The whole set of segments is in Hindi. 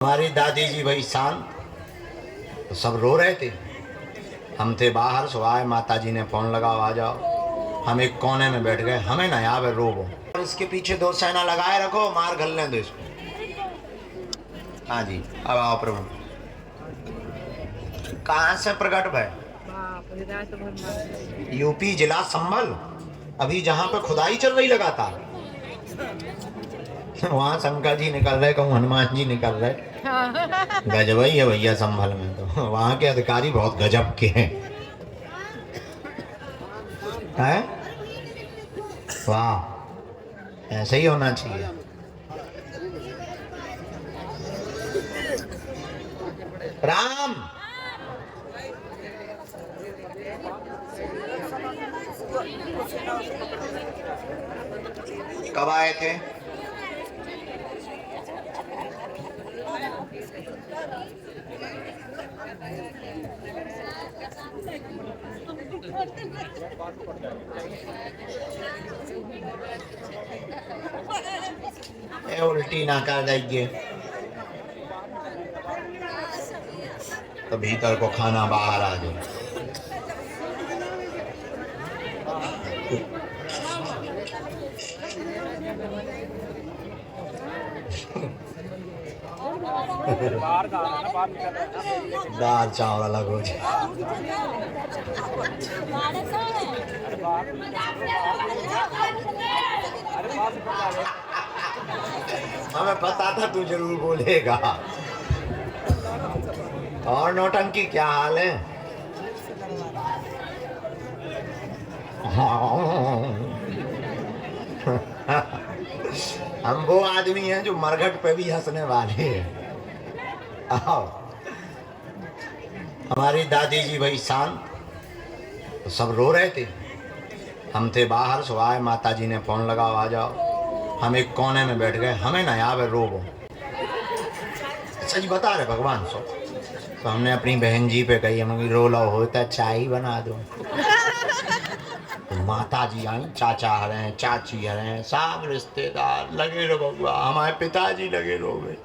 हमारी दादी जी भाई शांत, तो सब रो रहे थे। हम थे बाहर, सुबह माता जी ने फोन लगाओ आ जाओ। हम एक कोने में बैठ गए, हमें ना यहाँ पे रोबो और इसके पीछे दो सेना लगाए रखो, मार घलने दो इसको। हाँ जी, अब आओ प्रभु। कहाँ से प्रकट भय? यूपी जिला संभल। अभी जहाँ पे खुदाई चल रही लगातार, वहाँ शंकर जी निकल रहे, कहूँ हनुमान जी निकल रहे। गजब ही है भैया संभल में, तो वहाँ के अधिकारी बहुत गजब के हैं। वाह, ऐसे ही होना चाहिए। राम कब आए थे? उल्टी ना कर दीजिए, तो भीतर को खाना बाहर आ जाए। दाल चावल अलग हो जाए। हमें पता था तू जरूर बोलेगा। और नौटंकी क्या हाल है? हम वो आदमी हैं जो मरघट पे भी हंसने वाले हैं। आओ। हमारी दादी जी भाई शांत, तो सब रो रहे थे। हम थे बाहर, सुबह माता जी ने फोन लगाओ आ जाओ। हम एक कोने में बैठ गए, हमें ना यहाँ पे रोबो। सच बता रहे भगवान सो। तो हमने अपनी बहन जी पे कही, हम रो लो होता चाय बना दो। तो माता जी आई, चाचा हरे, चाची हरे, सब रिश्तेदार लगे रो बबुआ, हमारे पिताजी लगे रो गए।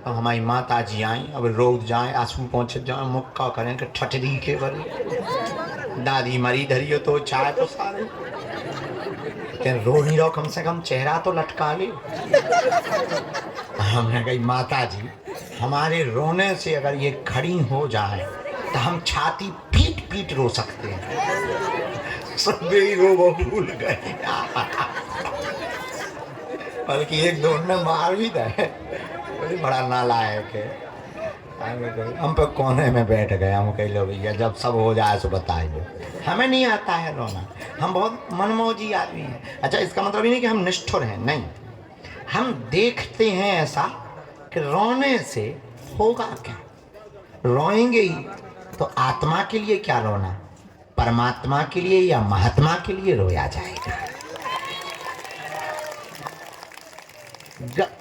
अब हमारी माता जी आई, अब रोक जाए, आंसू पहुँच जाए, मुक्का करें कि ठठरी के बड़े दादी मरी धरी हो तो चाय तो सारे रो नहीं रहो, कम से कम चेहरा तो लटका ले। हमने कही माता जी, हमारे रोने से अगर ये खड़ी हो जाए तो हम छाती पीट पीट रो सकते हैं। सब ही रो वो भूल गए। बल्कि एक दो ने मार भी दे, बड़ा नालायक है। हम पे कोने में बैठ गए, हम कह लो भैया जब सब हो जाए तो बताए दो। हमें नहीं आता है रोना, हम बहुत मनमौजी आदमी हैं। अच्छा, इसका मतलब ये नहीं कि हम निष्ठुर हैं, नहीं। हम देखते हैं ऐसा कि रोने से होगा क्या। रोएंगे ही तो आत्मा के लिए क्या रोना, परमात्मा के लिए या महात्मा के लिए रोया जाएगा।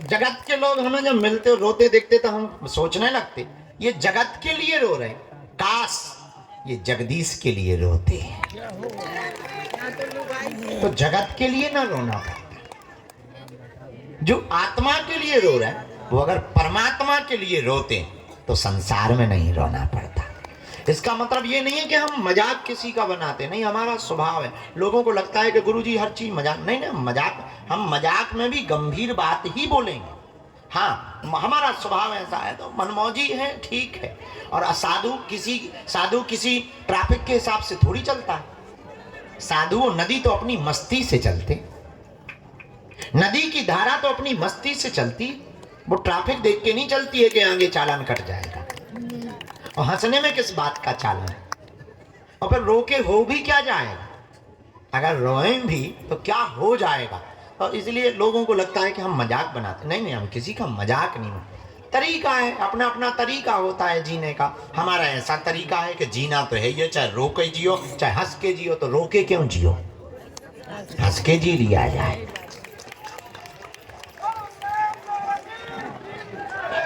जगत के लोग हमें जब मिलते रोते देखते तो हम सोचने लगते ये जगत के लिए रो रहे, काश ये जगदीश के लिए रोते। तो जगत के लिए ना रोना पड़ता। जो आत्मा के लिए रो रहा है वो अगर परमात्मा के लिए रोते तो संसार में नहीं रोना पड़ता। इसका मतलब ये नहीं है कि हम मजाक किसी का बनाते, नहीं, हमारा स्वभाव है। लोगों को लगता है कि गुरुजी हर चीज मजाक, नहीं ना, मजाक, हम मजाक में भी गंभीर बात ही बोलेंगे। हाँ, हमारा स्वभाव ऐसा है, तो मनमौजी है, ठीक है। और साधु किसी ट्रैफिक के हिसाब से थोड़ी चलता है। साधु नदी तो अपनी मस्ती से चलते, नदी की धारा तो अपनी मस्ती से चलती, वो ट्रैफिक देख के नहीं चलती है कि आगे चालान कट जाएगा। और हंसने में किस बात का चालान, और फिर रो के हो भी क्या जाएगा, अगर रोएं भी तो क्या हो जाएगा। और इसलिए लोगों को लगता है कि हम मजाक बनाते, नहीं, हम किसी का मजाक नहीं। तरीका है, अपना अपना तरीका होता है जीने का। हमारा ऐसा तरीका है कि जीना तो है ये, चाहे रो के जियो चाहे हंस के जियो। तो रो के क्यों जियो, हंस के जी लिया जाए।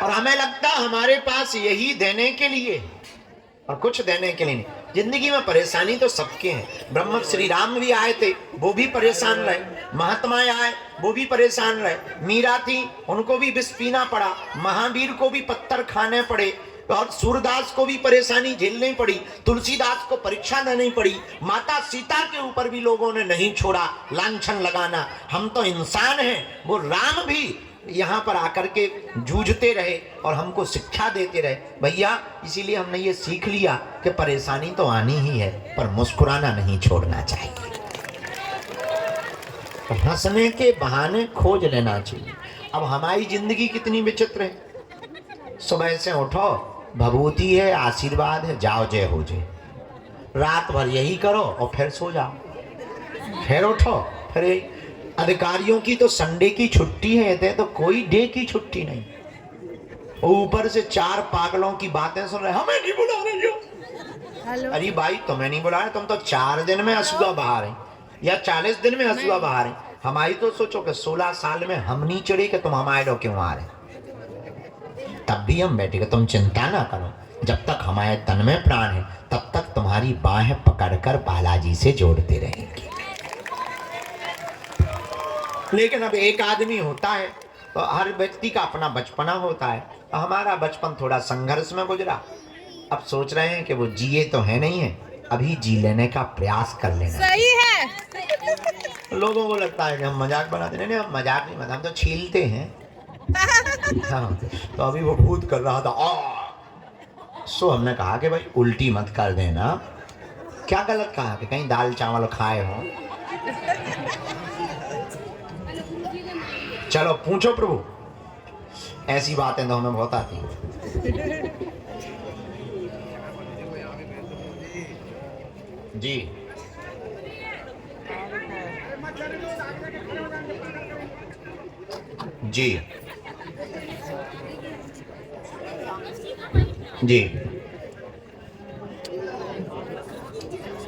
और हमें लगता हमारे पास यही देने के लिए और कुछ देने के लिए नहीं। जिंदगी में परेशानी तो सबके हैं। ब्रह्म श्री राम भी आए थे, वो भी परेशान रहे। महात्माएं आए, वो भी परेशान रहे। मीरा थी, उनको भी विष पीना पड़ा। महावीर को भी पत्थर खाने पड़े और सूरदास को भी परेशानी झेलनी पड़ी। तुलसीदास को परीक्षा देनी पड़ी। माता सीता के ऊपर भी लोगों ने नहीं छोड़ा लांछन लगाना। हम तो इंसान हैं, वो राम भी यहाँ पर आकर के जूझते रहे और हमको शिक्षा देते रहे। भैया, इसीलिए हमने ये सीख लिया कि परेशानी तो आनी ही है, पर मुस्कुराना नहीं छोड़ना चाहिए। तो हंसने के बहाने खोज लेना चाहिए। अब हमारी जिंदगी कितनी विचित्र है। सुबह से उठो, भभूति है, आशीर्वाद है, जाओ जय हो जय। रात भर यही करो और फिर सो जाओ, फिर उठो, फिर यही। अधिकारियों की तो संडे की छुट्टी है, तो कोई डे की छुट्टी नहीं। ऊपर से 4 पागलों की बातें सुन रहे, हमें नहीं बुला रहे हो। अरे भाई, तुम्हें नहीं बुला रहे, तुम तो 4 दिन में हंसुआ बहा रहे या 40 दिन में हंसुआ बहा रहे। हमारी तो सोचो कि 16 साल में हम नहीं चढ़े कि तुम हमारे लोग क्यों आ रहे। तब भी हम बैठे, तुम चिंता ना करो, जब तक हमारे तन में प्राण है तब तक तुम्हारी बाहें पकड़कर बालाजी से जोड़ते रहेंगे। लेकिन अब एक आदमी होता है, तो हर व्यक्ति का अपना बचपना होता है। हमारा बचपन थोड़ा संघर्ष में गुजरा। अब सोच रहे हैं कि वो जिए तो है नहीं है, अभी जी लेने का प्रयास कर लेना सही है। लोगों को लगता है कि हम मजाक बनाते हैं। नहीं, हम मजाक नहीं बनाते, हम तो छीलते हैं। हाँ, तो अभी वो भूत कर रहा था। सो हमने कहा कि भाई उल्टी मत कर देना। क्या गलत कहा कि कहीं दाल चावल खाए हो? चलो पूछो प्रभु, ऐसी बातें तो हमें बहुत आती हैं। जी जी जी।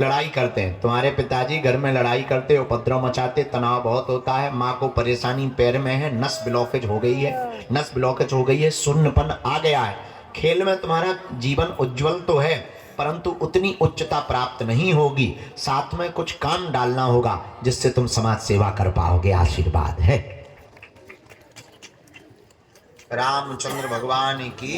लड़ाई करते हैं, तुम्हारे पिताजी घर में लड़ाई करते, उपद्रव मचाते, तनाव बहुत होता है। माँ को परेशानी पैर में है, नस ब्लॉकेज हो गई है, नस ब्लॉकेज हो गई है, शून्यपन आ गया है। खेल में तुम्हारा जीवन उज्जवल तो है, परंतु उतनी उच्चता प्राप्त नहीं होगी। साथ में कुछ काम डालना होगा जिससे तुम समाज सेवा कर पाओगे। आशीर्वाद है। रामचंद्र भगवान की।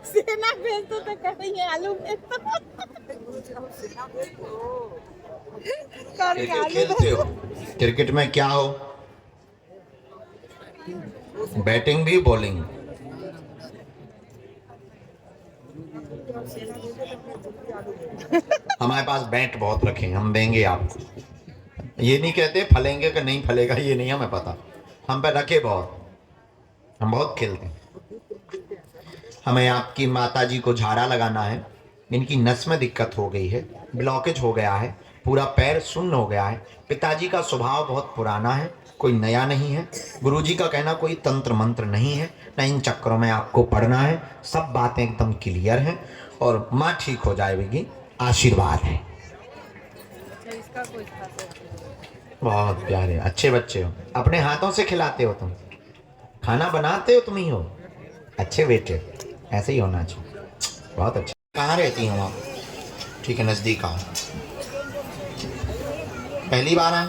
सेना भेज दो तो कहेंगे आलू भेज दो। क्रिकेट खेलते हो, क्रिकेट में क्या हो? बैटिंग भी, बॉलिंग। हमारे पास बैट बहुत रखे हैं, हम देंगे आपको। ये नहीं कहते फलेंगे कि नहीं फलेगा, ये नहीं हमें पता। हम पे रखे बहुत, हम बहुत खेलते हैं। हमें आपकी माता जी को झाड़ा लगाना है। इनकी नस में दिक्कत हो गई है, ब्लॉकेज हो गया है, पूरा पैर शून्य हो गया है। पिताजी का स्वभाव बहुत पुराना है, कोई नया नहीं है। गुरुजी का कहना कोई तंत्र मंत्र नहीं है, न इन चक्रों में आपको पढ़ना है। सब बातें एकदम क्लियर हैं और माँ ठीक हो जाएगी। आशीर्वाद है। बहुत प्यारे अच्छे बच्चे हो, अपने हाथों से खिलाते हो तुम, खाना बनाते हो तुम ही हो। अच्छे बेटे, ऐसे ही होना चाहिए। बहुत अच्छा। कहाँ रहती हो आप? ठीक है, नज़दीक आओ। पहली बार आए?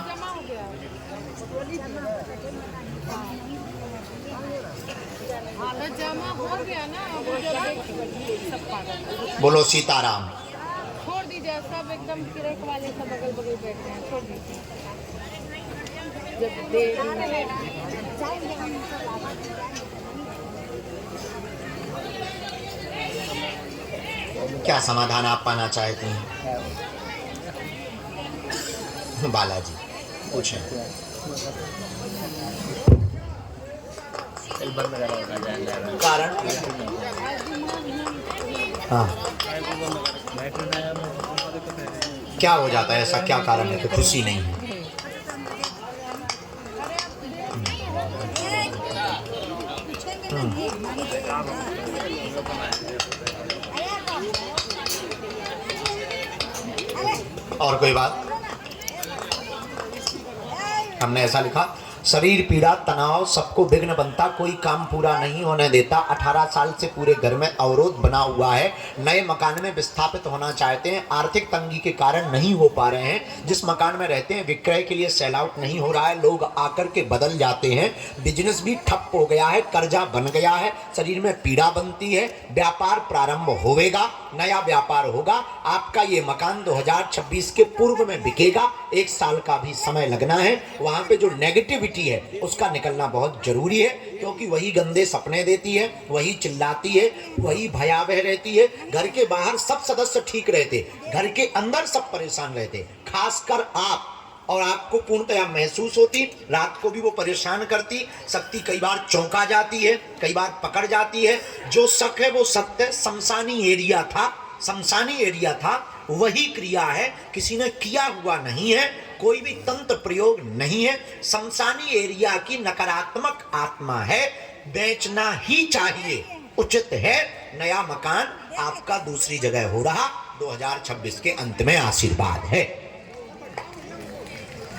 बोलो सीताराम। छोड़ दीजिए, सब एकदम किरक वाले सब बगल बगल बैठे हैं, छोड़ दीजिए। क्या समाधान आप पाना चाहती हैं? बालाजी पूछें। कारण? हाँ, क्या हो जाता है? ऐसा क्या कारण है कि खुशी नहीं है? और कोई बात? हमने ऐसा लिखा, शरीर पीड़ा तनाव सबको विघ्न बनता, कोई काम पूरा नहीं होने देता। 18 साल से पूरे घर में अवरोध बना हुआ है। नए मकान में विस्थापित होना चाहते हैं, आर्थिक तंगी के कारण नहीं हो पा रहे हैं। जिस मकान में रहते हैं विक्रय के लिए सेल आउट नहीं हो रहा है, लोग आकर के बदल जाते हैं। बिजनेस भी ठप हो गया है, कर्जा बन गया है, शरीर में पीड़ा बनती है। व्यापार प्रारंभ होगा, नया व्यापार होगा। आपका ये मकान 2026 के पूर्व में बिकेगा। 1 साल का भी समय लगना है। वहां पे जो नेगेटिविटी है उसका निकलना बहुत जरूरी है, क्योंकि वही गंदे सपने देती है, वही चिल्लाती है, वही भयावह रहती है। घर के बाहर सब सदस्य ठीक रहते, घर के अंदर सब परेशान रहते, खासकर आप। और आपको पूर्णतया महसूस होती, रात को भी वो परेशान करती। शक्ति कई बार चौंका जाती है, कई बार पकड़ जाती है। जो शक है वो सत्य, शमशानी एरिया था, शमशानी एरिया था, वही क्रिया है, किसी ने किया हुआ नहीं है, कोई भी तंत्र प्रयोग नहीं है। शमशानी एरिया की नकारात्मक आत्मा है, बेचना ही चाहिए, उचित है। नया मकान आपका दूसरी जगह हो रहा, 2026 के अंत में आशीर्वाद है।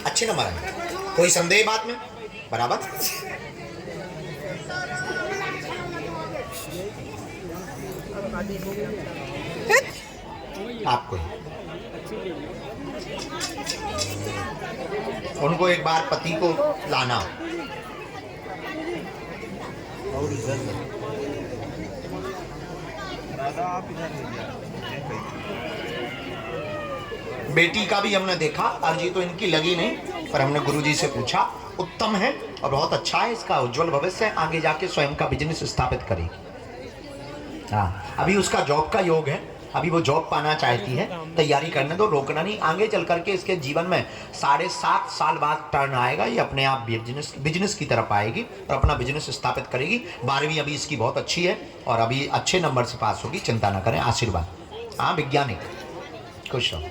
अच्छे नंबर है, कोई संदेह बात में? बराबर। आपको उनको एक बार पति को लाना। और बेटी का भी हमने देखा, अर्जी तो इनकी लगी नहीं, पर हमने गुरुजी से पूछा, उत्तम है और बहुत अच्छा है, इसका उज्जवल भविष्य है, आगे जाके स्वयं का बिजनेस स्थापित करेगी। हाँ, अभी उसका जॉब का योग है, अभी वो जॉब पाना चाहती है, तैयारी करने दो, रोकना नहीं। आगे चल करके इसके जीवन में 7.5 साल बाद टर्न आएगा, ये अपने आप बिजनेस की तरफ आएगी और अपना बिजनेस स्थापित करेगी। 12वीं अभी इसकी बहुत अच्छी है और अभी अच्छे नंबर से पास होगी, चिंता ना करें, आशीर्वाद। हाँ, वैज्ञानिक, खुश हो।